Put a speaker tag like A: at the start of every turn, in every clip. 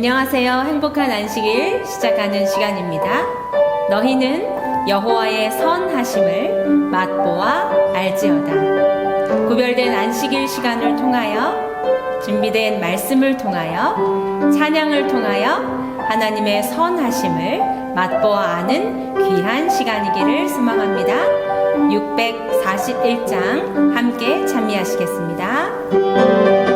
A: 안녕하세요. 행복한 안식일 시작하는 시간입니다. 너희는 여호와의 선하심을 맛보아 알지어다. 구별된 안식일 시간을 통하여 준비된 말씀을 통하여 찬양을 통하여 하나님의 선하심을 맛보아 아는 귀한 시간이기를 소망합니다. 641장 함께 참여하시겠습니다.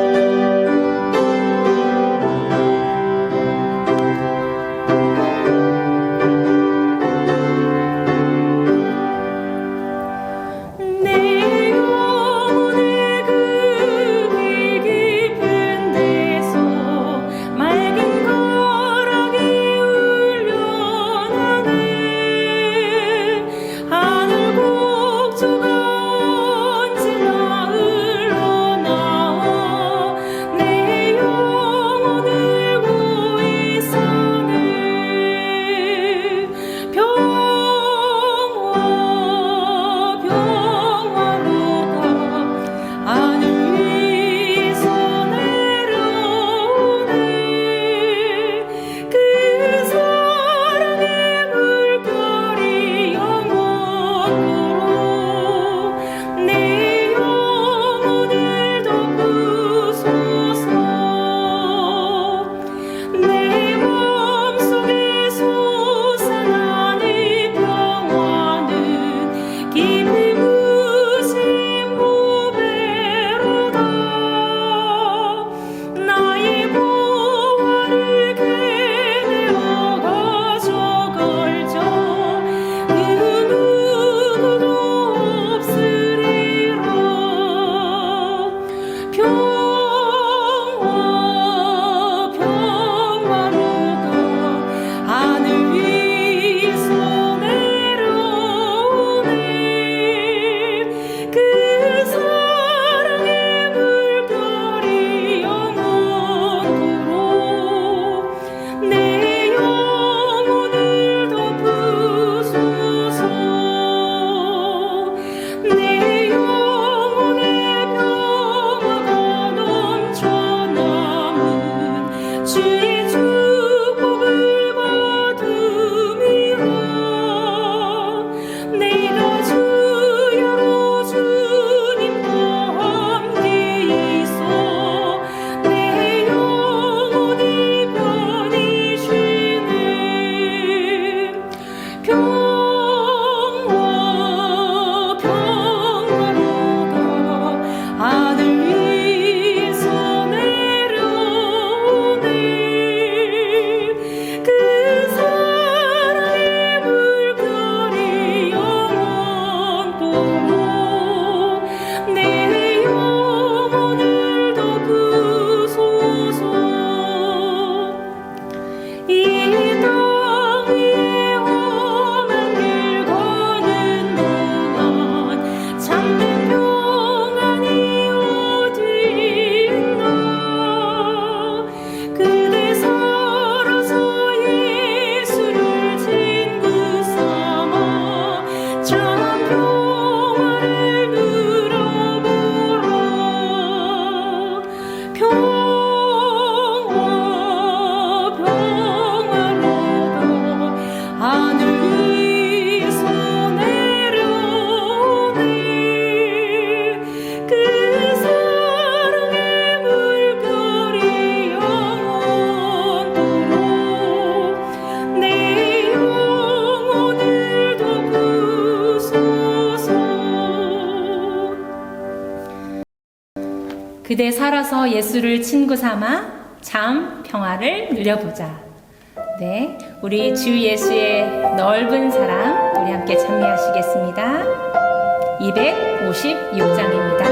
A: 그대 살아서 예수를 친구 삼아 참 평화를 누려보자. 네, 우리 주 예수의 넓은 사랑 우리 함께 찬미하시겠습니다. 256장입니다.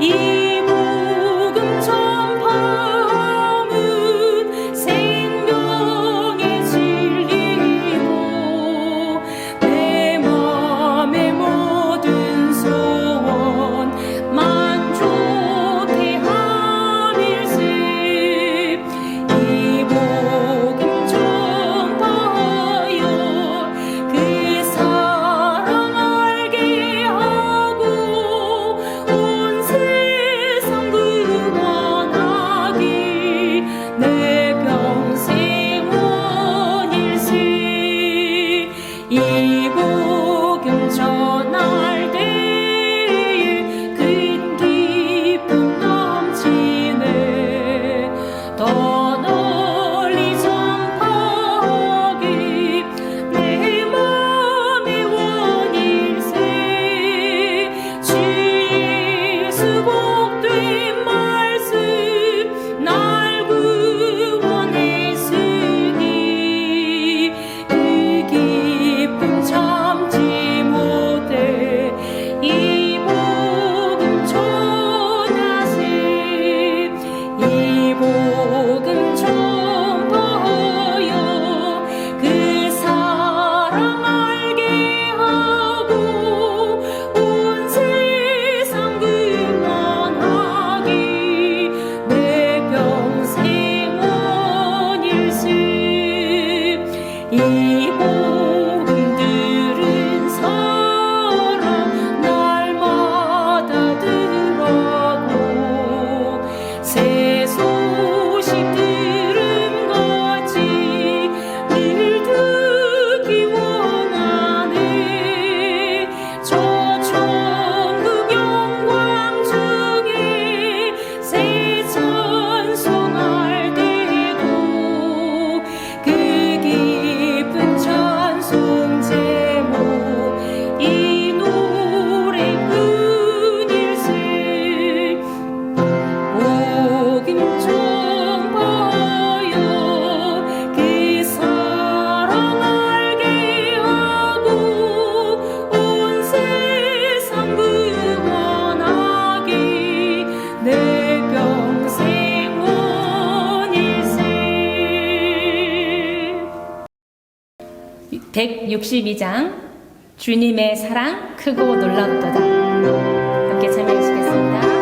B: 이 복음 전파
A: 162장 주님의 사랑 크고 놀랍도다. 함께 참여하시겠습니다.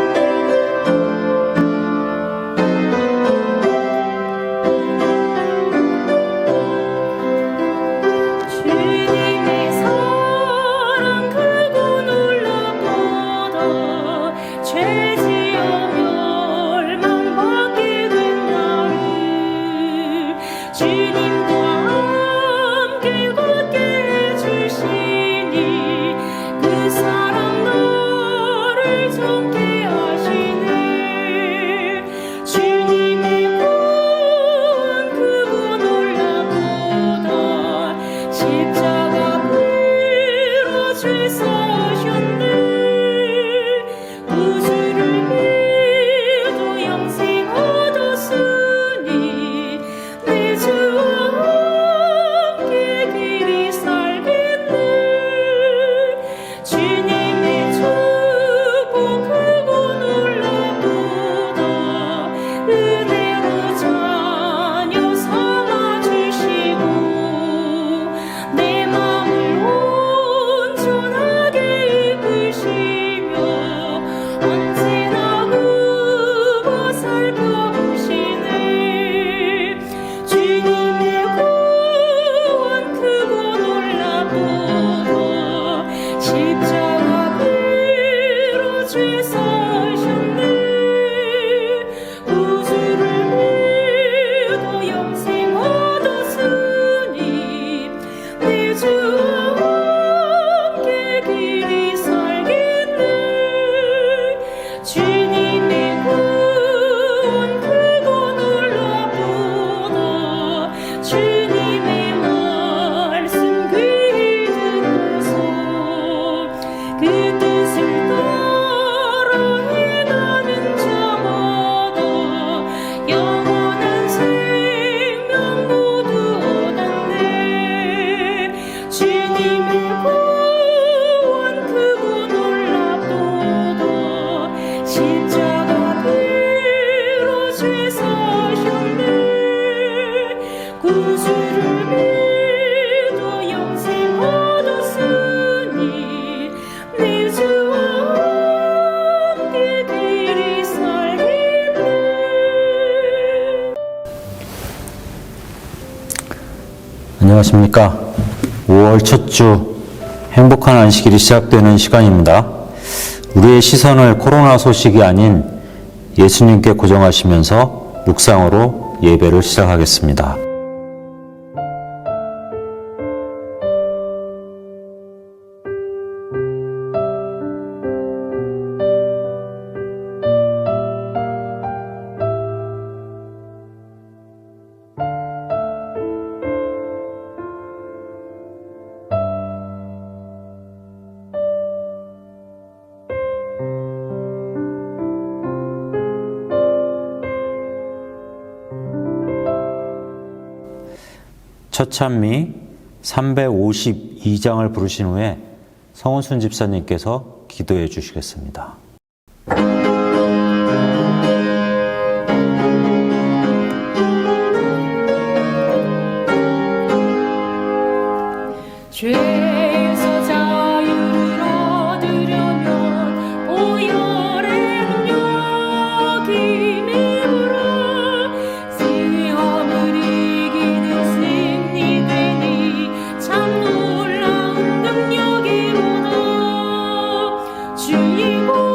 B: 안녕하십니까. 5월 첫 주 행복한 안식일이 시작되는 시간입니다. 우리의 시선을 코로나 소식이 아닌 예수님께 고정하시면서 묵상으로 예배를 시작하겠습니다. 첫 찬미 352장을 부르신 후에 성은순 집사님께서 기도해 주시겠습니다.
A: 죄에서 자유를 얻으려면 보혈의 능력이 힘으로 시험을 이기는 승리되니 참 놀라운 능력이로다. 주이고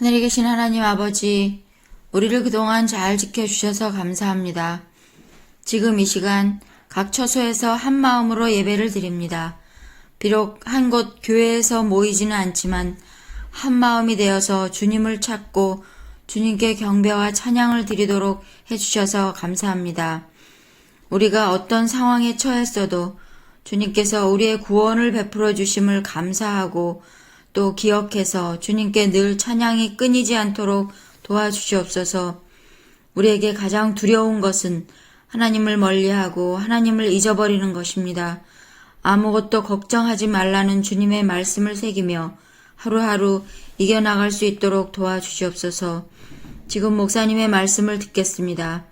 C: 하늘에 계신 하나님 아버지, 우리를 그동안 잘 지켜주셔서 감사합니다. 지금 이 시간 각 처소에서 한 마음으로 예배를 드립니다. 비록 한 곳 교회에서 모이지는 않지만 한 마음이 되어서 주님을 찾고 주님께 경배와 찬양을 드리도록 해주셔서 감사합니다. 우리가 어떤 상황에 처했어도 주님께서 우리의 구원을 베풀어 주심을 감사하고 또 기억해서 주님께 늘 찬양이 끊이지 않도록 도와주시옵소서. 우리에게 가장 두려운 것은 하나님을 멀리하고 하나님을 잊어버리는 것입니다. 아무것도 걱정하지 말라는 주님의 말씀을 새기며 하루하루 이겨나갈 수 있도록 도와주시옵소서. 지금 목사님의 말씀을 듣겠습니다.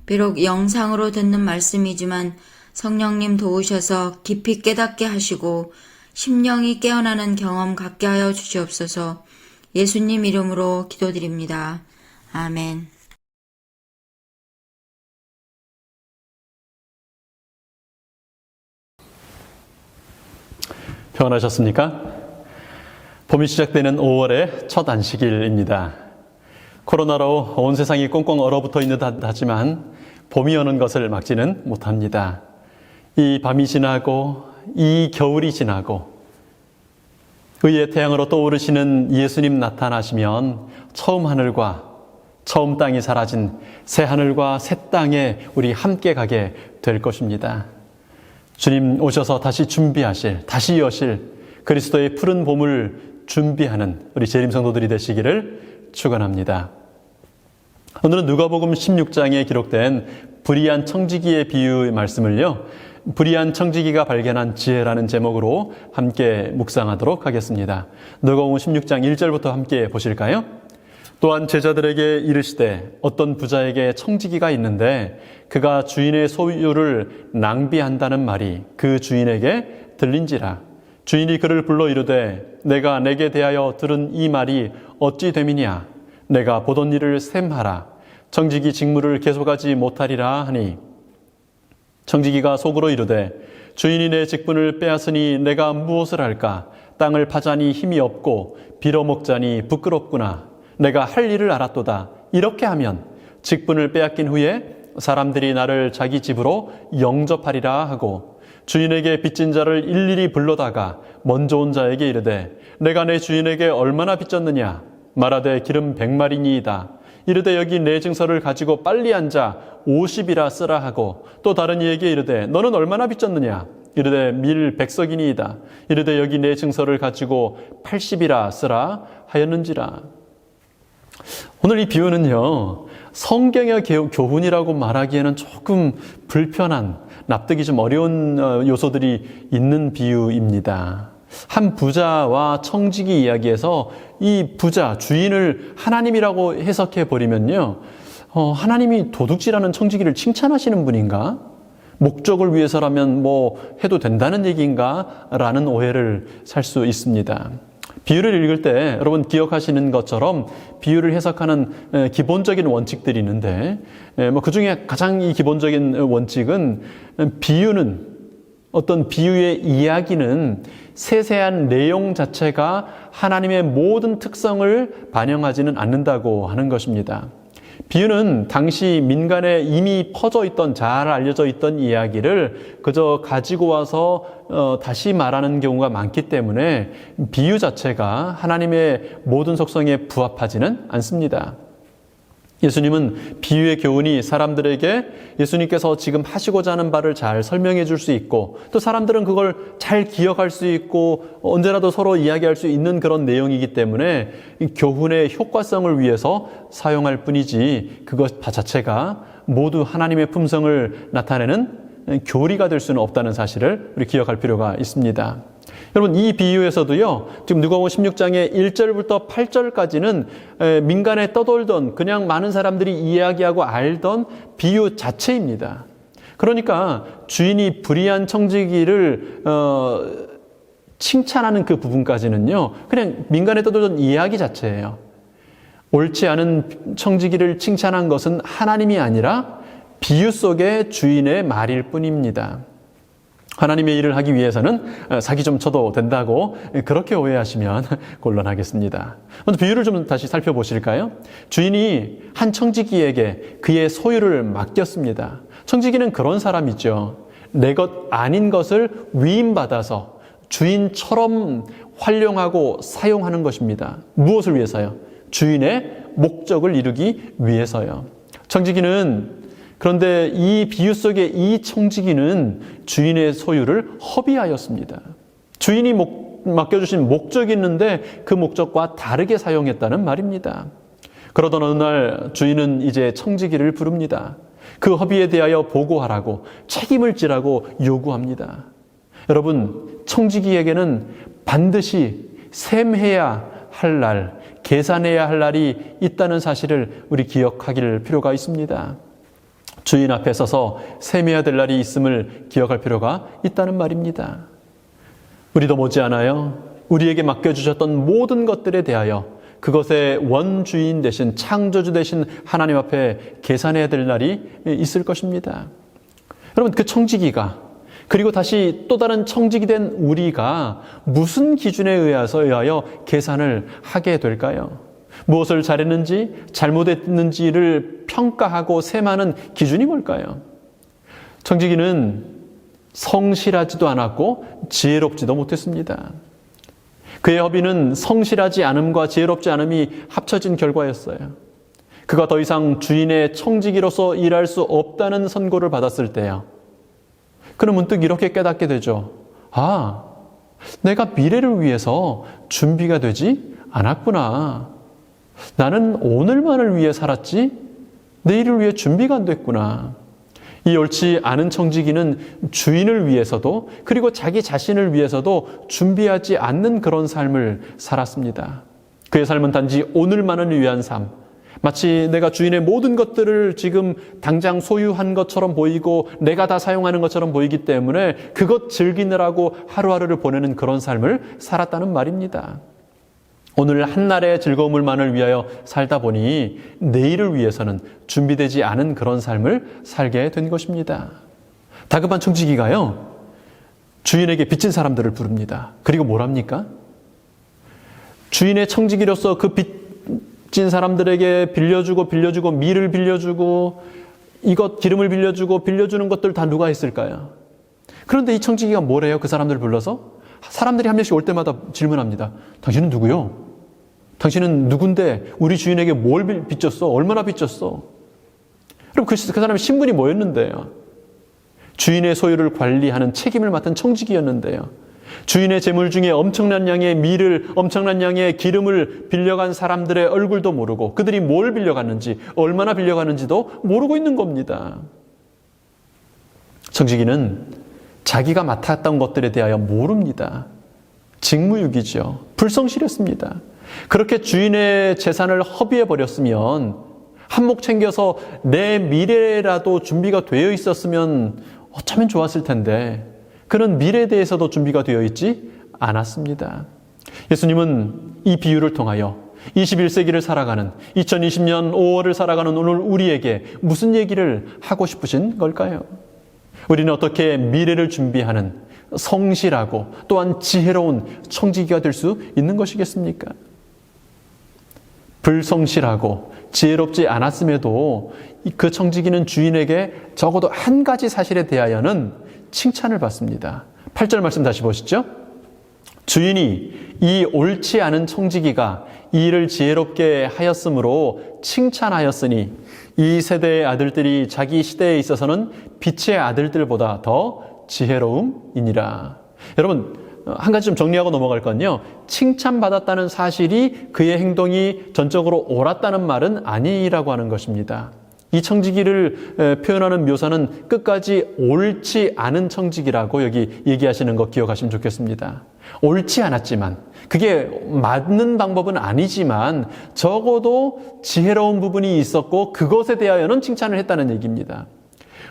C: 비록 영상으로 듣는 말씀이지만 성령님 도우셔서 깊이 깨닫게 하시고 심령이 깨어나는 경험 갖게 하여 주시옵소서. 예수님 이름으로 기도드립니다. 아멘.
D: 평안하셨습니까? 봄이 시작되는 5월의 첫 안식일입니다. 코로나로 온 세상이 꽁꽁 얼어붙어 있는 듯 하지만 봄이 오는 것을 막지는 못합니다. 이 밤이 지나고 이 겨울이 지나고 의의 태양으로 떠오르시는 예수님 나타나시면 처음 하늘과 처음 땅이 사라진 새 하늘과 새 땅에 우리 함께 가게 될 것입니다. 주님 오셔서 다시 준비하실, 다시 여실 그리스도의 푸른 봄을 준비하는 우리 재림 성도들이 되시기를 축원합니다. 오늘은 누가복음 16장에 기록된 불의한 청지기의 비유의 말씀을요, 불의한 청지기가 발견한 지혜라는 제목으로 함께 묵상하도록 하겠습니다. 누가복음 16장 1절부터 함께 보실까요? 또한 제자들에게 이르시되 어떤 부자에게 청지기가 있는데 그가 주인의 소유를 낭비한다는 말이 그 주인에게 들린지라. 주인이 그를 불러 이르되 내가 내게 대하여 들은 이 말이 어찌 됨이냐. 내가 보던 일을 셈하라. 청지기 직무를 계속하지 못하리라 하니 청지기가 속으로 이르되 주인이 내 직분을 빼앗으니 내가 무엇을 할까. 땅을 파자니 힘이 없고 빌어먹자니 부끄럽구나. 내가 할 일을 알았도다. 이렇게 하면 직분을 빼앗긴 후에 사람들이 나를 자기 집으로 영접하리라 하고 주인에게 빚진 자를 일일이 불러다가 먼저 온 자에게 이르되 내가 내 주인에게 얼마나 빚졌느냐. 말하되 기름 100마리니이다. 이르되 여기 내 증서를 가지고 빨리 앉아 50이라 쓰라 하고 또 다른 이에게 이르되 너는 얼마나 빚졌느냐. 이르되 밀 100석이니이다. 이르되 여기 내 증서를 가지고 80이라 쓰라 하였는지라. 오늘 이 비유는요, 성경의 교훈이라고 말하기에는 조금 불편한, 납득이 좀 어려운 요소들이 있는 비유입니다. 한 부자와 청지기 이야기에서 이 부자, 주인을 하나님이라고 해석해 버리면요, 하나님이 도둑질하는 청지기를 칭찬하시는 분인가? 목적을 위해서라면 뭐 해도 된다는 얘기인가? 라는 오해를 살 수 있습니다. 비유를 읽을 때 여러분 기억하시는 것처럼 비유를 해석하는 기본적인 원칙들이 있는데, 그 중에 가장 이 기본적인 원칙은 비유는, 어떤 비유의 이야기는 세세한 내용 자체가 하나님의 모든 특성을 반영하지는 않는다고 하는 것입니다. 비유는 당시 민간에 이미 퍼져 있던, 잘 알려져 있던 이야기를 그저 가지고 와서 다시 말하는 경우가 많기 때문에 비유 자체가 하나님의 모든 속성에 부합하지는 않습니다. 예수님은 비유의 교훈이 사람들에게 예수님께서 지금 하시고자 하는 바를 잘 설명해 줄 수 있고, 또 사람들은 그걸 잘 기억할 수 있고 언제라도 서로 이야기할 수 있는 그런 내용이기 때문에 교훈의 효과성을 위해서 사용할 뿐이지 그것 자체가 모두 하나님의 품성을 나타내는 교리가 될 수는 없다는 사실을 우리 기억할 필요가 있습니다. 여러분, 이 비유에서도요, 지금 누가복음 16장의 1절부터 8절까지는 민간에 떠돌던, 그냥 많은 사람들이 이야기하고 알던 비유 자체입니다. 그러니까 주인이 불의한 청지기를 칭찬하는 그 부분까지는요, 그냥 민간에 떠돌던 이야기 자체예요. 옳지 않은 청지기를 칭찬한 것은 하나님이 아니라 비유 속의 주인의 말일 뿐입니다. 하나님의 일을 하기 위해서는 사기 좀 쳐도 된다고 그렇게 오해하시면 곤란하겠습니다. 먼저 비유를 좀 다시 살펴보실까요? 주인이 한 청지기에게 그의 소유를 맡겼습니다. 청지기는 그런 사람이죠. 내 것 아닌 것을 위임받아서 주인처럼 활용하고 사용하는 것입니다. 무엇을 위해서요? 주인의 목적을 이루기 위해서요. 청지기는 그런데 이 비유 속의 이 청지기는 주인의 소유를 허비하였습니다. 주인이 맡겨주신 목적이 있는데 그 목적과 다르게 사용했다는 말입니다. 그러던 어느 날 주인은 이제 청지기를 부릅니다. 그 허비에 대하여 보고하라고 책임을 지라고 요구합니다. 여러분, 청지기에게는 반드시 셈해야 할 날, 계산해야 할 날이 있다는 사실을 우리 기억하길 필요가 있습니다. 주인 앞에 서서 셈해야 될 날이 있음을 기억할 필요가 있다는 말입니다. 우리도 못지않아요. 우리에게 맡겨주셨던 모든 것들에 대하여 그것의 원주인 되신 창조주 되신 하나님 앞에 계산해야 될 날이 있을 것입니다. 여러분, 그 청지기가 그리고 다시 또 다른 청지기 된 우리가 무슨 기준에 의하여 계산을 하게 될까요? 무엇을 잘했는지 잘못했는지를 평가하고 셈하는 기준이 뭘까요? 청지기는 성실하지도 않았고 지혜롭지도 못했습니다. 그의 허비는 성실하지 않음과 지혜롭지 않음이 합쳐진 결과였어요. 그가 더 이상 주인의 청지기로서 일할 수 없다는 선고를 받았을 때요. 그는 문득 이렇게 깨닫게 되죠. 아, 내가 미래를 위해서 준비가 되지 않았구나. 나는 오늘만을 위해 살았지 내일을 위해 준비가 안 됐구나. 이 옳지 않은 청지기는 주인을 위해서도 그리고 자기 자신을 위해서도 준비하지 않는 그런 삶을 살았습니다. 그의 삶은 단지 오늘만을 위한 삶, 마치 내가 주인의 모든 것들을 지금 당장 소유한 것처럼 보이고 내가 다 사용하는 것처럼 보이기 때문에 그것 즐기느라고 하루하루를 보내는 그런 삶을 살았다는 말입니다. 오늘 한날의 즐거움을만을 위하여 살다 보니 내일을 위해서는 준비되지 않은 그런 삶을 살게 된 것입니다. 다급한 청지기가요, 주인에게 빚진 사람들을 부릅니다. 그리고 뭐랍니까? 주인의 청지기로서 그 빚진 사람들에게 빌려주고 밀을 빌려주고 이것 기름을 빌려주는 것들 다 누가 했을까요? 그런데 이 청지기가 뭐래요? 그 사람들을 불러서 사람들이 한 명씩 올 때마다 질문합니다. 당신은 누구요? 당신은 누군데 우리 주인에게 뭘 빚졌어? 얼마나 빚졌어? 그럼 그 사람의 신분이 뭐였는데요? 주인의 소유를 관리하는 책임을 맡은 청지기였는데요. 주인의 재물 중에 엄청난 양의 밀을, 엄청난 양의 기름을 빌려간 사람들의 얼굴도 모르고 그들이 뭘 빌려갔는지, 얼마나 빌려갔는지도 모르고 있는 겁니다. 청지기는 자기가 맡았던 것들에 대하여 모릅니다. 직무유기죠. 불성실했습니다. 그렇게 주인의 재산을 허비해버렸으면 한몫 챙겨서 내 미래라도 준비가 되어 있었으면 어쩌면 좋았을 텐데 그는 미래에 대해서도 준비가 되어 있지 않았습니다. 예수님은 이 비유를 통하여 21세기를 살아가는 2020년 5월을 살아가는 오늘 우리에게 무슨 얘기를 하고 싶으신 걸까요? 우리는 어떻게 미래를 준비하는 성실하고 또한 지혜로운 청지기가 될 수 있는 것이겠습니까? 불성실하고 지혜롭지 않았음에도 그 청지기는 주인에게 적어도 한 가지 사실에 대하여는 칭찬을 받습니다. 8절 말씀 다시 보시죠. 주인이 이 옳지 않은 청지기가 이 일을 지혜롭게 하였으므로 칭찬하였으니 이 세대의 아들들이 자기 시대에 있어서는 빛의 아들들보다 더 지혜로움이니라. 여러분, 한 가지 좀 정리하고 넘어갈 건요. 칭찬받았다는 사실이 그의 행동이 전적으로 옳았다는 말은 아니라고 하는 것입니다. 이 청지기를 표현하는 묘사는 끝까지 옳지 않은 청지기라고 여기 얘기하시는 거 기억하시면 좋겠습니다. 옳지 않았지만, 그게 맞는 방법은 아니지만 적어도 지혜로운 부분이 있었고 그것에 대하여는 칭찬을 했다는 얘기입니다.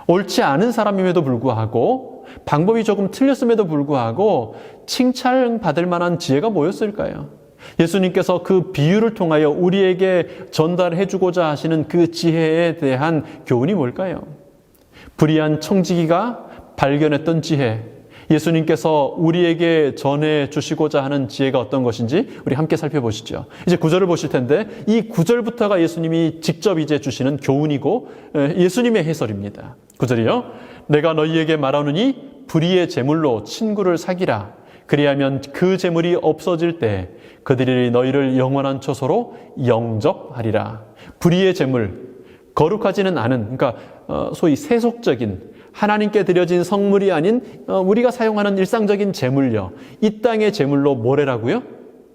D: 옳지 않은 사람임에도 불구하고 방법이 조금 틀렸음에도 불구하고 칭찬받을 만한 지혜가 뭐였을까요? 예수님께서 그 비유를 통하여 우리에게 전달해 주고자 하시는 그 지혜에 대한 교훈이 뭘까요? 불의한 청지기가 발견했던 지혜, 예수님께서 우리에게 전해 주시고자 하는 지혜가 어떤 것인지 우리 함께 살펴보시죠. 이제 9절을 보실 텐데 이 9절부터가 예수님이 직접 이제 주시는 교훈이고 예수님의 해설입니다. 9절이요. 내가 너희에게 말하노니 불의의 제물로 친구를 사귀라. 그리하면 그 제물이 없어질 때 그들이 너희를 영원한 처소로 영접하리라. 불의의 제물, 거룩하지는 않은, 그러니까 소위 세속적인 하나님께 드려진 성물이 아닌 우리가 사용하는 일상적인 제물요. 이 땅의 제물로 뭐래라고요?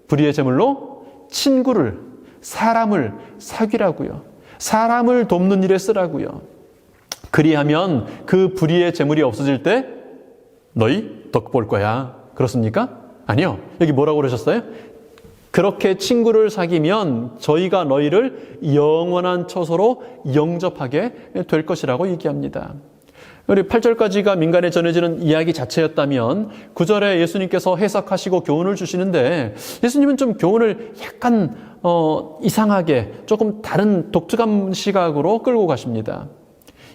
D: 불의의 제물로 친구를, 사람을 사귀라고요. 사람을 돕는 일에 쓰라고요. 그리하면 그 불의의 제물이 없어질 때 너희 덕 볼 거야. 그렇습니까? 아니요. 여기 뭐라고 그러셨어요? 그렇게 친구를 사귀면 저희가 너희를 영원한 처소로 영접하게 될 것이라고 얘기합니다. 우리 8절까지가 민간에 전해지는 이야기 자체였다면 9절에 예수님께서 해석하시고 교훈을 주시는데 예수님은 좀 교훈을 약간 이상하게 조금 다른 독특한 시각으로 끌고 가십니다.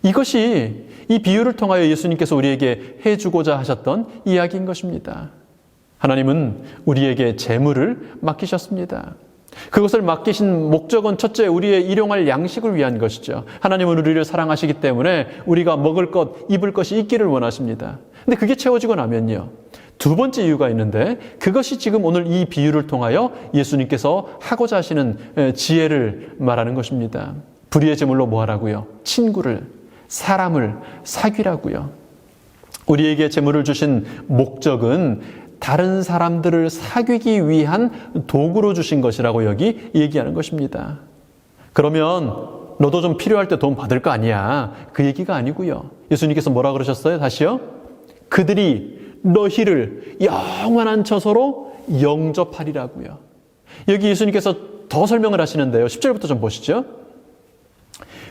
D: 이것이 이 비유를 통하여 예수님께서 우리에게 해주고자 하셨던 이야기인 것입니다. 하나님은 우리에게 재물을 맡기셨습니다. 그것을 맡기신 목적은 첫째, 우리의 일용할 양식을 위한 것이죠. 하나님은 우리를 사랑하시기 때문에 우리가 먹을 것, 입을 것이 있기를 원하십니다. 근데 그게 채워지고 나면요. 두 번째 이유가 있는데 그것이 지금 오늘 이 비유를 통하여 예수님께서 하고자 하시는 지혜를 말하는 것입니다. 불의의 제물로 뭐 하라고요? 친구를, 사람을 사귀라고요. 우리에게 제물을 주신 목적은 다른 사람들을 사귀기 위한 도구로 주신 것이라고 여기 얘기하는 것입니다. 그러면 너도 좀 필요할 때 도움 받을 거 아니야. 그 얘기가 아니고요. 예수님께서 뭐라 그러셨어요? 다시요. 그들이 너희를 영원한 처소로 영접하리라고요. 여기 예수님께서 더 설명을 하시는데요. 10절부터 좀 보시죠.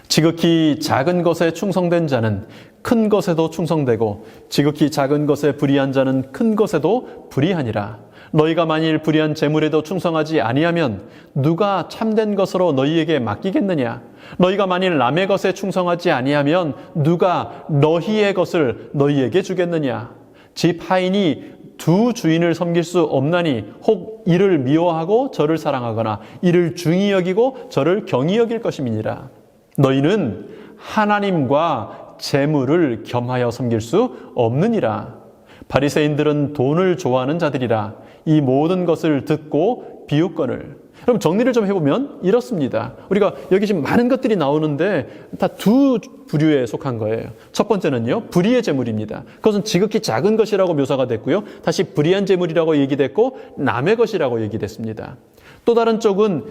D: 지극히 작은 것에 충성된 자는 큰 것에도 충성되고 지극히 작은 것에 불의한 자는 큰 것에도 불의하니라. 너희가 만일 불의한 재물에도 충성하지 아니하면 누가 참된 것으로 너희에게 맡기겠느냐? 너희가 만일 남의 것에 충성하지 아니하면 누가 너희의 것을 너희에게 주겠느냐? 집 하인이 두 주인을 섬길 수 없나니 혹 이를 미워하고 저를 사랑하거나 이를 중히 여기고 저를 경히 여길 것임이니라. 너희는 하나님과 재물을 겸하여 섬길 수 없느니라. 바리새인들은 돈을 좋아하는 자들이라. 이 모든 것을 듣고 비웃거늘. 그럼 정리를 좀 해보면 이렇습니다. 우리가 여기 지금 많은 것들이 나오는데 다 두 부류에 속한 거예요. 첫 번째는요, 불의의 재물입니다. 그것은 지극히 작은 것이라고 묘사가 됐고요. 다시 불의한 재물이라고 얘기됐고 남의 것이라고 얘기됐습니다. 또 다른 쪽은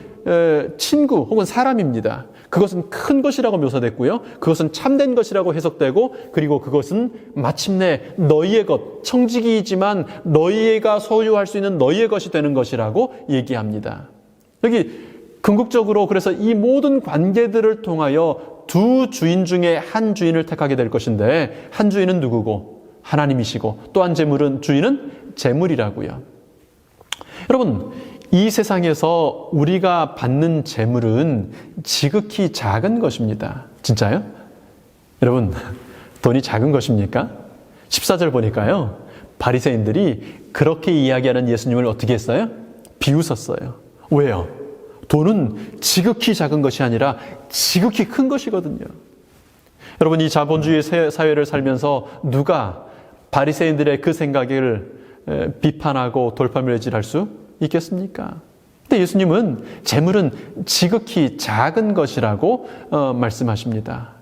D: 친구 혹은 사람입니다. 그것은 큰 것이라고 묘사됐고요. 그것은 참된 것이라고 해석되고 그리고 그것은 마침내 너희의 것, 청지기이지만 너희가 소유할 수 있는 너희의 것이 되는 것이라고 얘기합니다. 여기 궁극적으로 그래서 이 모든 관계들을 통하여 두 주인 중에 한 주인을 택하게 될 것인데 한 주인은 누구고? 하나님이시고 또 한 주인은 재물이라고요. 여러분, 이 세상에서 우리가 받는 재물은 지극히 작은 것입니다. 진짜요? 여러분, 돈이 작은 것입니까? 14절 보니까요. 바리새인들이 그렇게 이야기하는 예수님을 어떻게 했어요? 비웃었어요. 왜요? 돈은 지극히 작은 것이 아니라 지극히 큰 것이거든요. 여러분, 이 자본주의 사회를 살면서 누가 바리새인들의 그 생각을 비판하고 돌팔매질할 수 있겠습니까? 근데 예수님은 재물은 지극히 작은 것이라고 말씀하십니다.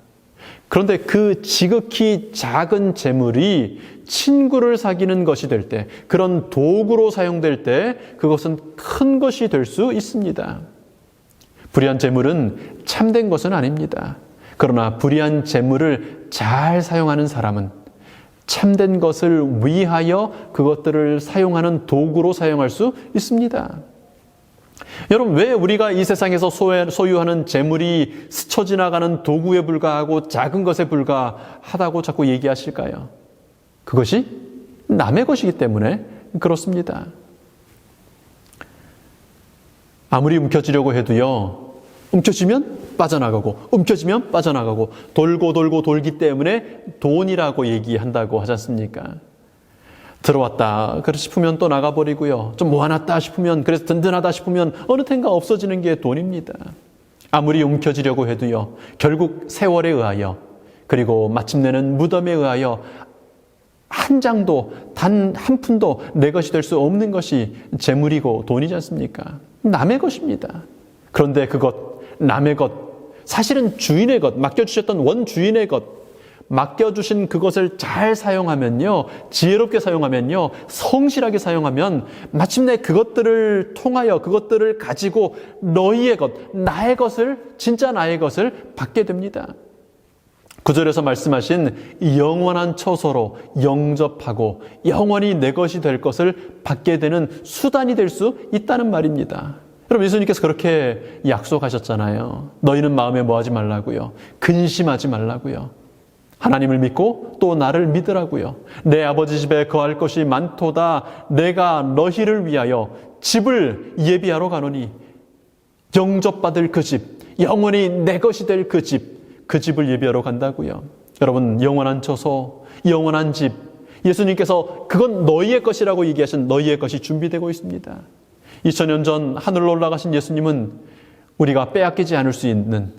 D: 그런데 그 지극히 작은 재물이 친구를 사귀는 것이 될 때, 그런 도구로 사용될 때 그것은 큰 것이 될 수 있습니다. 불의한 재물은 참된 것은 아닙니다. 그러나 불의한 재물을 잘 사용하는 사람은 참된 것을 위하여 그것들을 사용하는 도구로 사용할 수 있습니다. 여러분, 왜 우리가 이 세상에서 소유하는 재물이 스쳐 지나가는 도구에 불과하고 작은 것에 불과하다고 자꾸 얘기하실까요? 그것이 남의 것이기 때문에 그렇습니다. 아무리 움켜쥐려고 해도요, 움켜쥐면 빠져나가고 움켜쥐면 빠져나가고 돌고 돌고 돌기 때문에 돈이라고 얘기한다고 하지 않습니까? 들어왔다 그러 싶으면 또 나가버리고요. 좀 모아놨다 싶으면, 그래서 든든하다 싶으면 어느 땐가 없어지는 게 돈입니다. 아무리 움켜쥐려고 해도요, 결국 세월에 의하여, 그리고 마침내는 무덤에 의하여 한 장도, 단 한 푼도 내 것이 될 수 없는 것이 재물이고 돈이지 않습니까? 남의 것입니다. 그런데 그것, 남의 것, 사실은 주인의 것, 맡겨주셨던 원주인의 것, 맡겨주신 그것을 잘 사용하면요, 지혜롭게 사용하면요, 성실하게 사용하면 마침내 그것들을 통하여, 그것들을 가지고 너희의 것, 나의 것을, 진짜 나의 것을 받게 됩니다. 9절에서 말씀하신 영원한 처소로 영접하고 영원히 내 것이 될 것을 받게 되는 수단이 될 수 있다는 말입니다. 여러분, 예수님께서 그렇게 약속하셨잖아요. 너희는 마음에 뭐하지 말라고요. 근심하지 말라고요. 하나님을 믿고 또 나를 믿으라고요. 내 아버지 집에 거할 것이 많도다. 내가 너희를 위하여 집을 예비하러 가노니, 영접받을 그 집, 영원히 내 것이 될 그 집, 그 집을 예비하러 간다고요. 여러분, 영원한 처소, 영원한 집, 예수님께서 그건 너희의 것이라고 얘기하신 너희의 것이 준비되고 있습니다. 2000년 전 하늘로 올라가신 예수님은 우리가 빼앗기지 않을 수 있는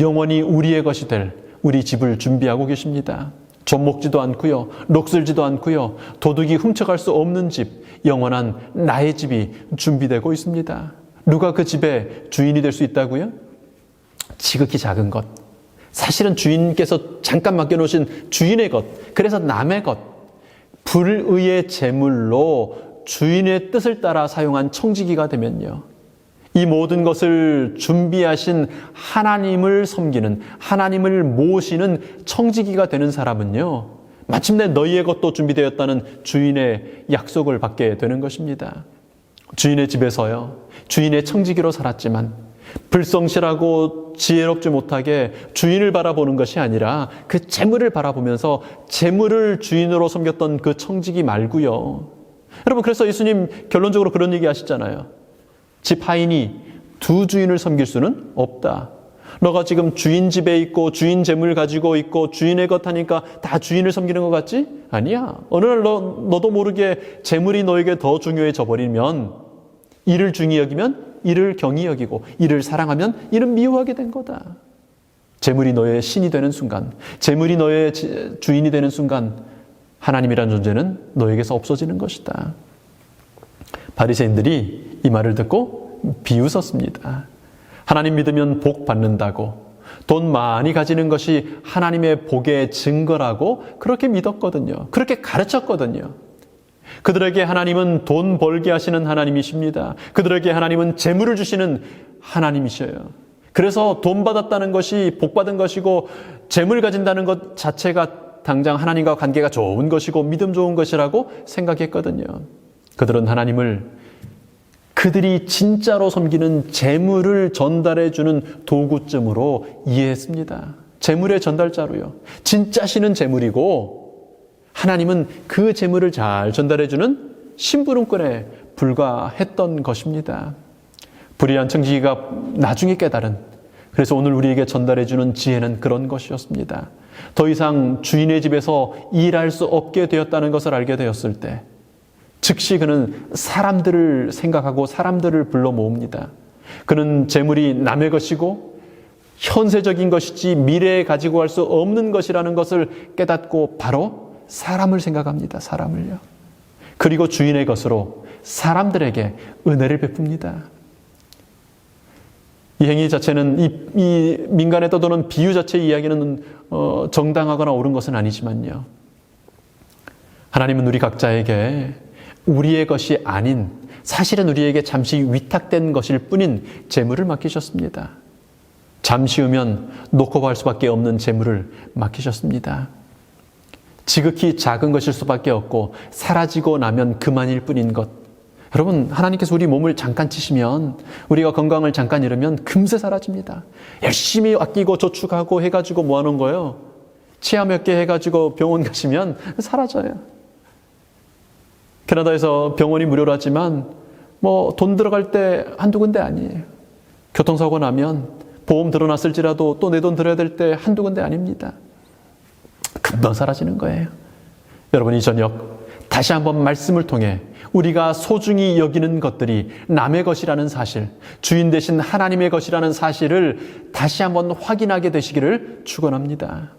D: 영원히 우리의 것이 될 우리 집을 준비하고 계십니다. 좀 먹지도 않고요, 녹슬지도 않고요, 도둑이 훔쳐갈 수 없는 집, 영원한 나의 집이 준비되고 있습니다. 누가 그 집의 주인이 될 수 있다고요? 지극히 작은 것, 사실은 주인께서 잠깐 맡겨놓으신 주인의 것, 그래서 남의 것, 불의의 재물로 주인의 뜻을 따라 사용한 청지기가 되면요, 이 모든 것을 준비하신 하나님을 섬기는, 하나님을 모시는 청지기가 되는 사람은요, 마침내 너희의 것도 준비되었다는 주인의 약속을 받게 되는 것입니다. 주인의 집에서요, 주인의 청지기로 살았지만 불성실하고 지혜롭지 못하게 주인을 바라보는 것이 아니라 그 재물을 바라보면서 재물을 주인으로 섬겼던 그 청지기 말고요. 여러분, 그래서 예수님 결론적으로 그런 얘기 하시잖아요. 집 하인이 두 주인을 섬길 수는 없다. 너가 지금 주인 집에 있고 주인 재물 가지고 있고 주인의 것 하니까 다 주인을 섬기는 것 같지? 아니야. 어느 날 너도 모르게 재물이 너에게 더 중요해져 버리면, 이를 중히 여기면 이를 경히 여기고 이를 사랑하면 이는 미워하게 된 거다. 재물이 너의 신이 되는 순간, 재물이 너의 주인이 되는 순간 하나님이란 존재는 너에게서 없어지는 것이다. 바리새인들이 이 말을 듣고 비웃었습니다. 하나님 믿으면 복 받는다고, 돈 많이 가지는 것이 하나님의 복의 증거라고 그렇게 믿었거든요. 그렇게 가르쳤거든요. 그들에게 하나님은 돈 벌게 하시는 하나님이십니다. 그들에게 하나님은 재물을 주시는 하나님이셔요. 그래서 돈 받았다는 것이 복 받은 것이고, 재물 가진다는 것 자체가 당장 하나님과 관계가 좋은 것이고 믿음 좋은 것이라고 생각했거든요. 그들은 하나님을 그들이 진짜로 섬기는 재물을 전달해 주는 도구쯤으로 이해했습니다. 재물의 전달자로요. 진짜 신은 재물이고 하나님은 그 재물을 잘 전달해 주는 심부름꾼에 불과했던 것입니다. 불의한 청지기가 나중에 깨달은, 그래서 오늘 우리에게 전달해 주는 지혜는 그런 것이었습니다. 더 이상 주인의 집에서 일할 수 없게 되었다는 것을 알게 되었을 때 즉시 그는 사람들을 생각하고 사람들을 불러 모읍니다. 그는 재물이 남의 것이고 현세적인 것이지 미래에 가지고 갈 수 없는 것이라는 것을 깨닫고 바로 사람을 생각합니다. 사람을요. 그리고 주인의 것으로 사람들에게 은혜를 베풉니다. 이 행위 자체는 이 민간에 떠도는 비유 자체의 이야기는 정당하거나 옳은 것은 아니지만요. 하나님은 우리 각자에게 우리의 것이 아닌, 사실은 우리에게 잠시 위탁된 것일 뿐인 재물을 맡기셨습니다. 잠시 후면 놓고 갈 수밖에 없는 재물을 맡기셨습니다. 지극히 작은 것일 수밖에 없고 사라지고 나면 그만일 뿐인 것. 여러분, 하나님께서 우리 몸을 잠깐 치시면, 우리가 건강을 잠깐 잃으면 금세 사라집니다. 열심히 아끼고 저축하고 해가지고 모아놓은 거예요. 치아 몇 개 해가지고 병원 가시면 사라져요. 캐나다에서 병원이 무료로 하지만 돈 들어갈 때 한두 군데 아니에요. 교통사고 나면 보험 들어놨을지라도 또 내 돈 들어야 될 때 한두 군데 아닙니다. 금방 사라지는 거예요. 여러분, 이 저녁 다시 한번 말씀을 통해 우리가 소중히 여기는 것들이 남의 것이라는 사실, 주인 되신 하나님의 것이라는 사실을 다시 한번 확인하게 되시기를 축원합니다.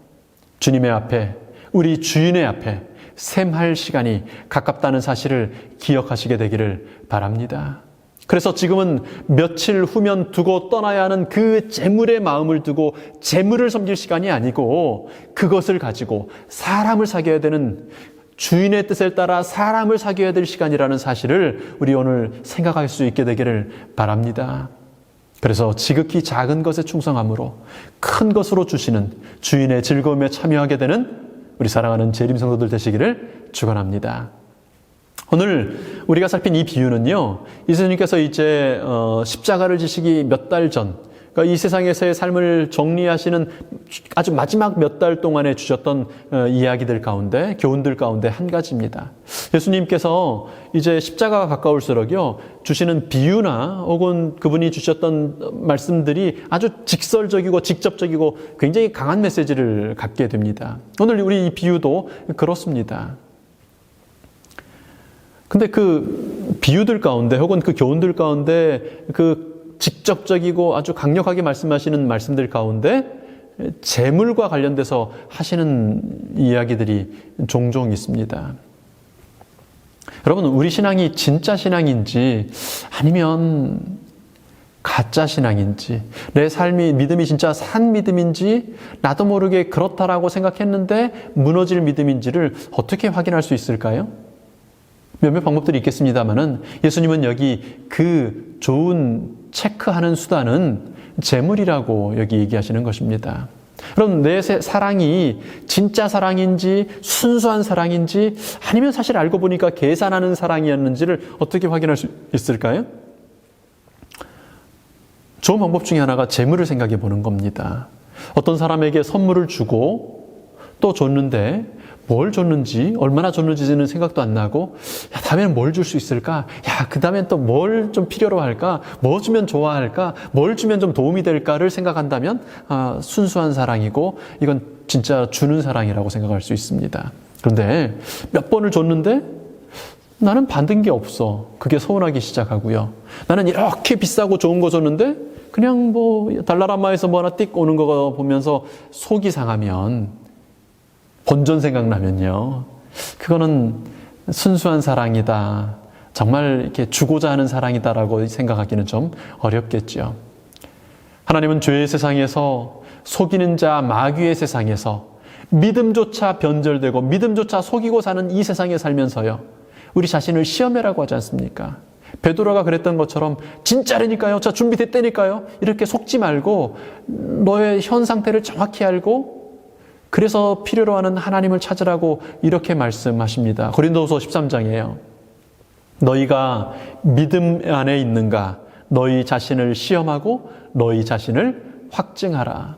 D: 주님의 앞에, 우리 주인의 앞에 샘할 시간이 가깝다는 사실을 기억하시게 되기를 바랍니다. 그래서 지금은 며칠 후면 두고 떠나야 하는 그 재물의 마음을 두고 재물을 섬길 시간이 아니고 그것을 가지고 사람을 사귀어야 되는, 주인의 뜻에 따라 사람을 사귀어야 될 시간이라는 사실을 우리 오늘 생각할 수 있게 되기를 바랍니다. 그래서 지극히 작은 것에 충성함으로 큰 것으로 주시는 주인의 즐거움에 참여하게 되는 우리 사랑하는 재림 성도들 되시기를 축원합니다. 오늘 우리가 살핀 이 비유는요, 예수님께서 이제 십자가를 지시기 몇 달 전, 그러니까 이 세상에서의 삶을 정리하시는 아주 마지막 몇 달 동안에 주셨던 이야기들 가운데, 교훈들 가운데 한 가지입니다. 예수님께서 이제 십자가가 가까울수록요, 주시는 비유나 혹은 그분이 주셨던 말씀들이 아주 직설적이고 직접적이고 굉장히 강한 메시지를 갖게 됩니다. 오늘 우리 이 비유도 그렇습니다. 근데 그 비유들 가운데 혹은 그 교훈들 가운데 그 직접적이고 아주 강력하게 말씀하시는 말씀들 가운데 재물과 관련돼서 하시는 이야기들이 종종 있습니다. 여러분, 우리 신앙이 진짜 신앙인지 아니면 가짜 신앙인지, 내 삶이 믿음이 진짜 산 믿음인지 나도 모르게 그렇다라고 생각했는데 무너질 믿음인지를 어떻게 확인할 수 있을까요? 몇몇 방법들이 있겠습니다만은 예수님은 여기 그 좋은 체크하는 수단은 재물이라고 여기 얘기하시는 것입니다. 그럼 내 사랑이 진짜 사랑인지 순수한 사랑인지 아니면 사실 알고 보니까 계산하는 사랑이었는지를 어떻게 확인할 수 있을까요? 좋은 방법 중에 하나가 재물을 생각해 보는 겁니다. 어떤 사람에게 선물을 주고 또 줬는데 뭘 줬는지, 얼마나 줬는지는 생각도 안 나고, 야, 다음에는 뭘 줄 수 있을까? 야, 그 다음엔 또 뭘 좀 필요로 할까? 뭐 주면 좋아할까? 뭘 주면 좀 도움이 될까를 생각한다면, 순수한 사랑이고, 이건 진짜 주는 사랑이라고 생각할 수 있습니다. 그런데 몇 번을 줬는데, 나는 받은 게 없어. 그게 서운하기 시작하고요. 나는 이렇게 비싸고 좋은 거 줬는데, 그냥 뭐, 달나라마에서 뭐 하나 띡 오는 거 보면서 속이 상하면, 본전 생각나면요, 그거는 순수한 사랑이다, 정말 이렇게 주고자 하는 사랑이다라고 생각하기는 좀 어렵겠죠. 하나님은 죄의 세상에서, 속이는 자 마귀의 세상에서 믿음조차 변절되고 믿음조차 속이고 사는 이 세상에 살면서요, 우리 자신을 시험해라고 하지 않습니까? 베드로가 그랬던 것처럼 진짜라니까요, 자 준비됐다니까요, 이렇게 속지 말고 너의 현 상태를 정확히 알고 그래서 필요로 하는 하나님을 찾으라고 이렇게 말씀하십니다. 고린도후서 13장이에요. 너희가 믿음 안에 있는가? 너희 자신을 시험하고 너희 자신을 확증하라.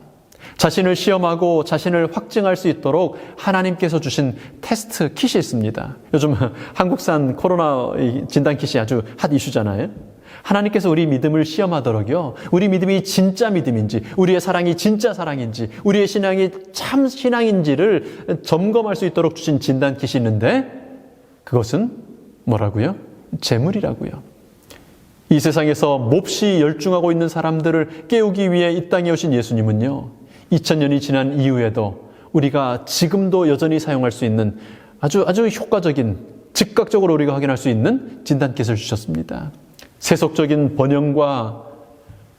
D: 자신을 시험하고 자신을 확증할 수 있도록 하나님께서 주신 테스트 킷이 있습니다. 요즘 한국산 코로나 진단 킷이 아주 핫 이슈잖아요. 하나님께서 우리 믿음을 시험하도록요, 우리 믿음이 진짜 믿음인지, 우리의 사랑이 진짜 사랑인지, 우리의 신앙이 참 신앙인지를 점검할 수 있도록 주신 진단킷이 있는데, 그것은 뭐라고요? 재물이라고요. 이 세상에서 몹시 열중하고 있는 사람들을 깨우기 위해 이 땅에 오신 예수님은요, 2000년이 지난 이후에도 우리가 지금도 여전히 사용할 수 있는 아주 효과적인, 즉각적으로 우리가 확인할 수 있는 진단킷을 주셨습니다. 세속적인 번영과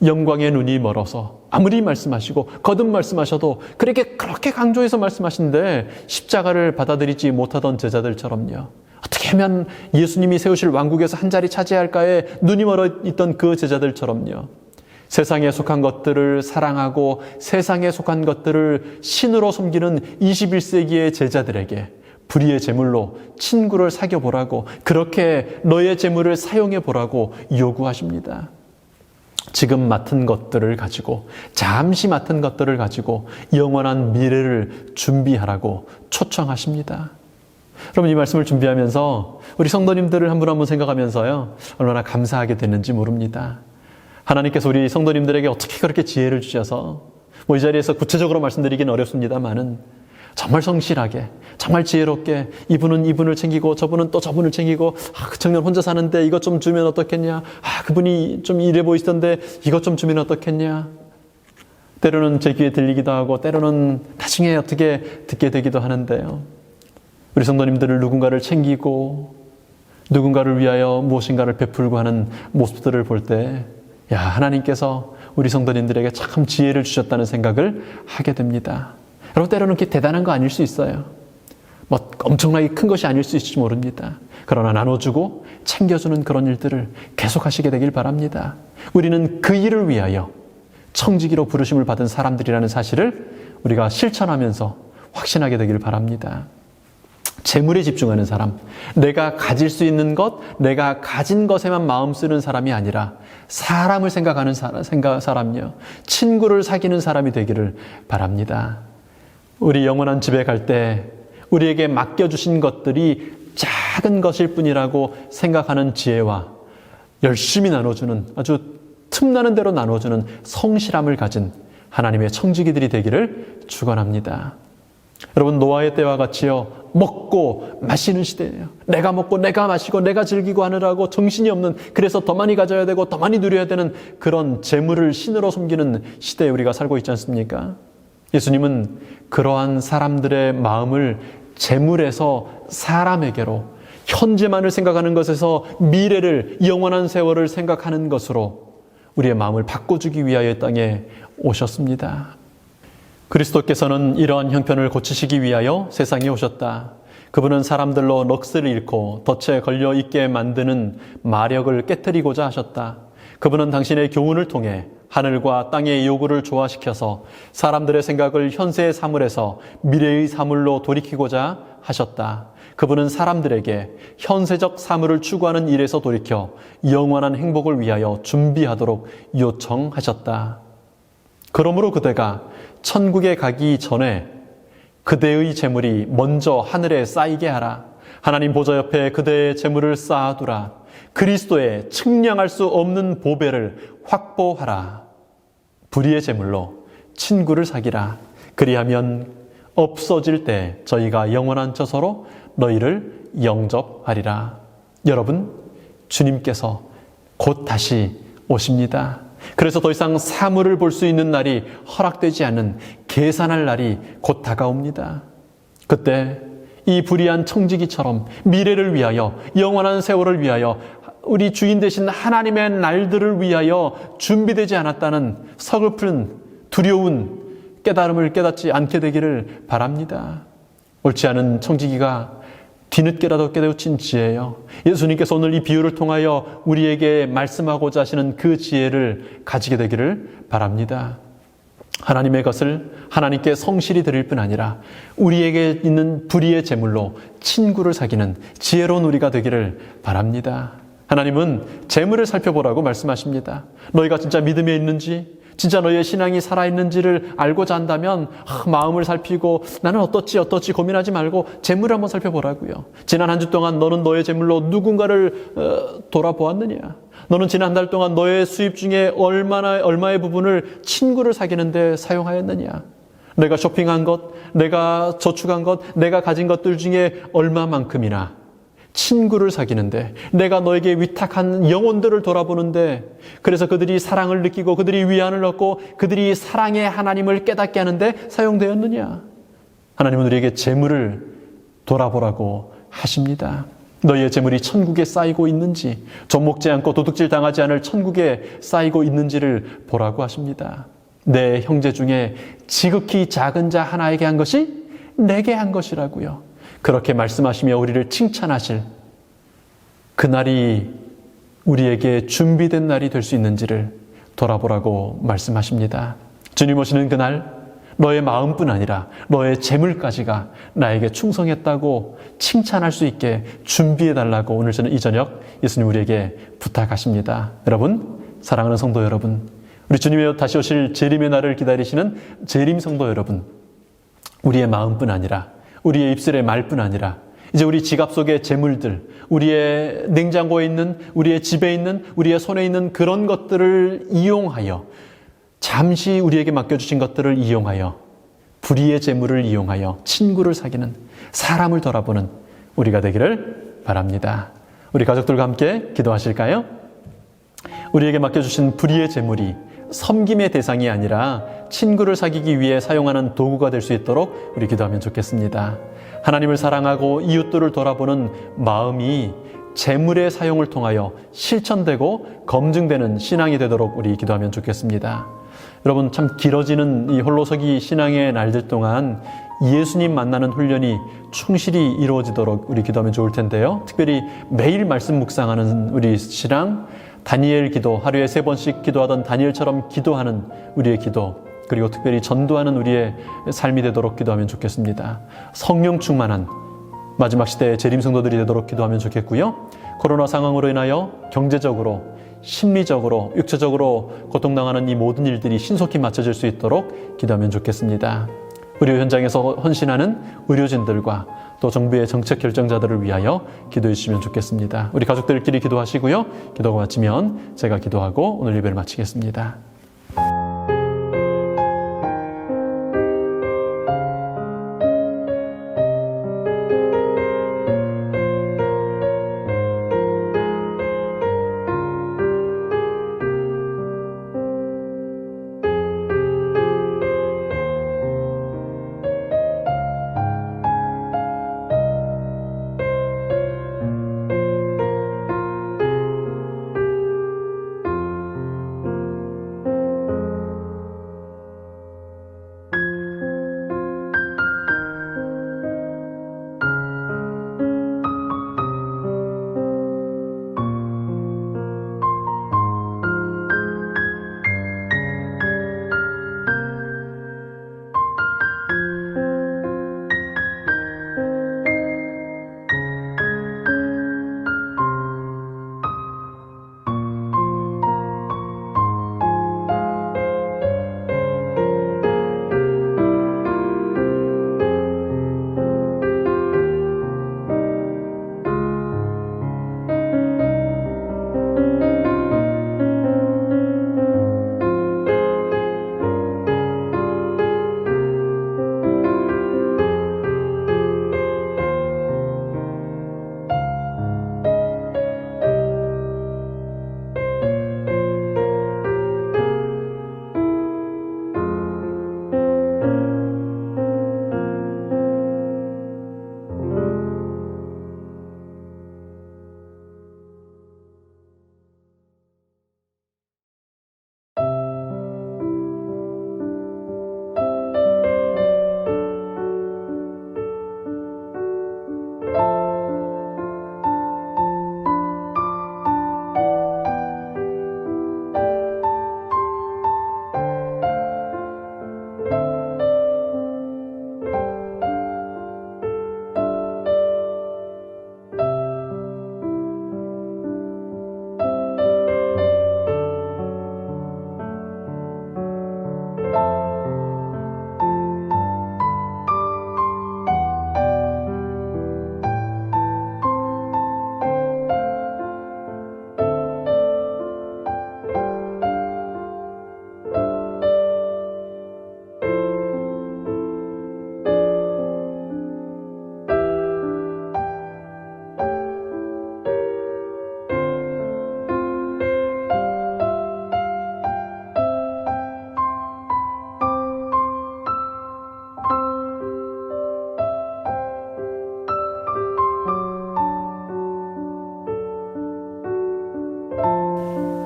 D: 영광의 눈이 멀어서 아무리 말씀하시고 거듭 말씀하셔도 그렇게 강조해서 말씀하시는데 십자가를 받아들이지 못하던 제자들처럼요, 어떻게 하면 예수님이 세우실 왕국에서 한 자리 차지할까에 눈이 멀어 있던 그 제자들처럼요, 세상에 속한 것들을 사랑하고 세상에 속한 것들을 신으로 섬기는 21세기의 제자들에게 불의의 재물로 친구를 사귀어보라고, 그렇게 너의 재물을 사용해보라고 요구하십니다. 지금 맡은 것들을 가지고, 잠시 맡은 것들을 가지고 영원한 미래를 준비하라고 초청하십니다. 여러분, 이 말씀을 준비하면서 우리 성도님들을 한 분 한 분 생각하면서요, 얼마나 감사하게 됐는지 모릅니다. 하나님께서 우리 성도님들에게 어떻게 그렇게 지혜를 주셔서, 이 자리에서 구체적으로 말씀드리기는 어렵습니다만은 정말 성실하게, 정말 지혜롭게 이분은 이분을 챙기고 저분은 또 저분을 챙기고 그 청년 혼자 사는데 이것 좀 주면 어떻겠냐, 그분이 좀 이래 보이시던데 이것 좀 주면 어떻겠냐. 때로는 제 귀에 들리기도 하고 때로는 나중에 어떻게 듣게 되기도 하는데요. 우리 성도님들을 누군가를 챙기고 누군가를 위하여 무엇인가를 베풀고 하는 모습들을 볼 때 하나님께서 우리 성도님들에게 참 지혜를 주셨다는 생각을 하게 됩니다. 여러분, 때로는 그렇게 대단한 거 아닐 수 있어요. 엄청나게 큰 것이 아닐 수 있을지 모릅니다. 그러나 나눠주고 챙겨주는 그런 일들을 계속하시게 되길 바랍니다. 우리는 그 일을 위하여 청지기로 부르심을 받은 사람들이라는 사실을 우리가 실천하면서 확신하게 되길 바랍니다. 재물에 집중하는 사람, 내가 가질 수 있는 것, 내가 가진 것에만 마음 쓰는 사람이 아니라 사람을 생각하는 사람이요, 친구를 사귀는 사람이 되기를 바랍니다. 우리 영원한 집에 갈 때 우리에게 맡겨주신 것들이 작은 것일 뿐이라고 생각하는 지혜와 열심히 나눠주는, 아주 틈나는 대로 나눠주는 성실함을 가진 하나님의 청지기들이 되기를 축원합니다. 여러분, 노아의 때와 같이요, 먹고 마시는 시대예요. 내가 먹고 내가 마시고 내가 즐기고 하느라고 정신이 없는, 그래서 더 많이 가져야 되고 더 많이 누려야 되는 그런 재물을 신으로 섬기는 시대에 우리가 살고 있지 않습니까? 예수님은 그러한 사람들의 마음을 재물에서 사람에게로, 현재만을 생각하는 것에서 미래를, 영원한 세월을 생각하는 것으로 우리의 마음을 바꿔주기 위하여 땅에 오셨습니다. 그리스도께서는 이러한 형편을 고치시기 위하여 세상에 오셨다. 그분은 사람들로 넋을 잃고 덫에 걸려 있게 만드는 마력을 깨트리고자 하셨다. 그분은 당신의 교훈을 통해 하늘과 땅의 요구를 조화시켜서 사람들의 생각을 현세의 사물에서 미래의 사물로 돌이키고자 하셨다. 그분은 사람들에게 현세적 사물을 추구하는 일에서 돌이켜 영원한 행복을 위하여 준비하도록 요청하셨다. 그러므로 그대가 천국에 가기 전에 그대의 재물이 먼저 하늘에 쌓이게 하라. 하나님 보좌 옆에 그대의 재물을 쌓아두라. 그리스도의 측량할 수 없는 보배를 확보하라. 불의의 재물로 친구를 사귀라. 그리하면 없어질 때 저희가 영원한 처소로 너희를 영접하리라. 여러분, 주님께서 곧 다시 오십니다. 그래서 더 이상 사물을 볼 수 있는 날이 허락되지 않는 계산할 날이 곧 다가옵니다. 그때 이 불의한 청지기처럼 미래를 위하여, 영원한 세월을 위하여, 우리 주인 되신 하나님의 날들을 위하여 준비되지 않았다는 서글픈, 두려운 깨달음을 깨닫지 않게 되기를 바랍니다. 옳지 않은 청지기가 뒤늦게라도 깨우친 지혜예요. 예수님께서 오늘 이 비유를 통하여 우리에게 말씀하고자 하시는 그 지혜를 가지게 되기를 바랍니다. 하나님의 것을 하나님께 성실히 드릴 뿐 아니라 우리에게 있는 불의의 재물로 친구를 사귀는 지혜로운 우리가 되기를 바랍니다. 하나님은 재물을 살펴보라고 말씀하십니다. 너희가 진짜 믿음에 있는지, 진짜 너희의 신앙이 살아있는지를 알고자 한다면 마음을 살피고 나는 어떻지 고민하지 말고 재물을 한번 살펴보라고요. 지난 한 주 동안 너는 너의 재물로 누군가를 돌아보았느냐? 너는 지난 한 달 동안 너의 수입 중에 얼마의 부분을 친구를 사귀는 데 사용하였느냐? 내가 쇼핑한 것, 내가 저축한 것, 내가 가진 것들 중에 얼마만큼이나 친구를 사귀는데, 내가 너에게 위탁한 영혼들을 돌아보는데, 그래서 그들이 사랑을 느끼고 그들이 위안을 얻고 그들이 사랑의 하나님을 깨닫게 하는데 사용되었느냐? 하나님은 우리에게 재물을 돌아보라고 하십니다. 너희의 재물이 천국에 쌓이고 있는지, 좀먹지 않고 도둑질 당하지 않을 천국에 쌓이고 있는지를 보라고 하십니다. 내 형제 중에 지극히 작은 자 하나에게 한 것이 내게 한 것이라고요. 그렇게 말씀하시며 우리를 칭찬하실 그날이 우리에게 준비된 날이 될 수 있는지를 돌아보라고 말씀하십니다. 주님 오시는 그날 너의 마음뿐 아니라 너의 재물까지가 나에게 충성했다고 칭찬할 수 있게 준비해달라고 오늘 저는 이 저녁 예수님 우리에게 부탁하십니다. 여러분, 사랑하는 성도 여러분, 우리 주님의 다시 오실 재림의 날을 기다리시는 재림 성도 여러분, 우리의 마음뿐 아니라 우리의 입술의 말뿐 아니라 이제 우리 지갑 속의 재물들, 우리의 냉장고에 있는, 우리의 집에 있는, 우리의 손에 있는 그런 것들을 이용하여, 잠시 우리에게 맡겨주신 것들을 이용하여 불의의 재물을 이용하여 친구를 사귀는, 사람을 돌아보는 우리가 되기를 바랍니다. 우리 가족들과 함께 기도하실까요? 우리에게 맡겨주신 불의의 재물이 섬김의 대상이 아니라 친구를 사귀기 위해 사용하는 도구가 될 수 있도록 우리 기도하면 좋겠습니다. 하나님을 사랑하고 이웃들을 돌아보는 마음이 재물의 사용을 통하여 실천되고 검증되는 신앙이 되도록 우리 기도하면 좋겠습니다. 여러분, 참 길어지는 이 홀로서기 신앙의 날들 동안 예수님 만나는 훈련이 충실히 이루어지도록 우리 기도하면 좋을 텐데요. 특별히 매일 말씀 묵상하는 우리 신앙, 다니엘 기도, 하루에 3번씩 기도하던 다니엘처럼 기도하는 우리의 기도, 그리고 특별히 전도하는 우리의 삶이 되도록 기도하면 좋겠습니다. 성령 충만한 마지막 시대의 재림 성도들이 되도록 기도하면 좋겠고요. 코로나 상황으로 인하여 경제적으로, 심리적으로, 육체적으로 고통당하는 이 모든 일들이 신속히 맞춰질 수 있도록 기도하면 좋겠습니다. 의료 현장에서 헌신하는 의료진들과 또 정부의 정책 결정자들을 위하여 기도해 주시면 좋겠습니다. 우리 가족들끼리 기도하시고요. 기도가 마치면 제가 기도하고 오늘 예배를 마치겠습니다.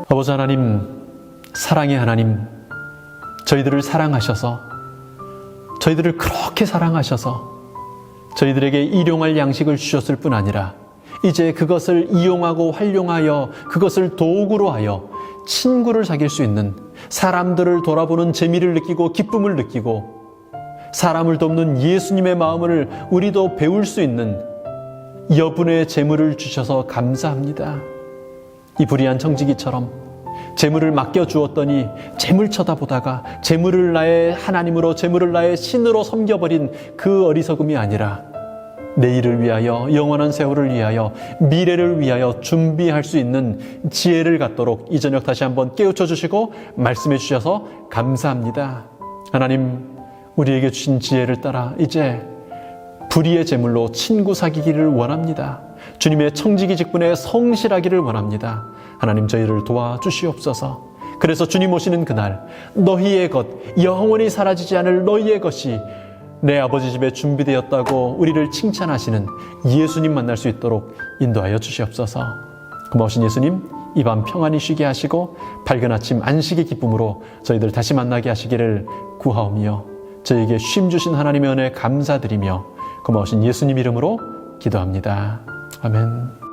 D: 아버지 하나님, 사랑의 하나님, 저희들을 사랑하셔서, 저희들을 그렇게 사랑하셔서 저희들에게 일용할 양식을 주셨을 뿐 아니라 이제 그것을 이용하고 활용하여 그것을 도구로 하여 친구를 사귈 수 있는, 사람들을 돌아보는 재미를 느끼고 기쁨을 느끼고 사람을 돕는 예수님의 마음을 우리도 배울 수 있는 여분의 재물을 주셔서 감사합니다. 이 불의한 청지기처럼 재물을 맡겨주었더니 재물 쳐다보다가 재물을 나의 하나님으로, 재물을 나의 신으로 섬겨버린 그 어리석음이 아니라 내일을 위하여, 영원한 세월을 위하여, 미래를 위하여 준비할 수 있는 지혜를 갖도록 이 저녁 다시 한번 깨우쳐 주시고 말씀해 주셔서 감사합니다. 하나님, 우리에게 주신 지혜를 따라 이제 불의의 제물로 친구 사귀기를 원합니다. 주님의 청지기 직분에 성실하기를 원합니다. 하나님 저희를 도와주시옵소서. 그래서 주님 오시는 그날 너희의 것, 영원히 사라지지 않을 너희의 것이 내 아버지 집에 준비되었다고 우리를 칭찬하시는 예수님 만날 수 있도록 인도하여 주시옵소서. 고마우신 예수님, 이 밤 평안히 쉬게 하시고 밝은 아침 안식의 기쁨으로 저희들 다시 만나게 하시기를 구하오며 저희에게 쉼 주신 하나님의 은혜 감사드리며 고마우신 예수님 이름으로 기도합니다. 아멘.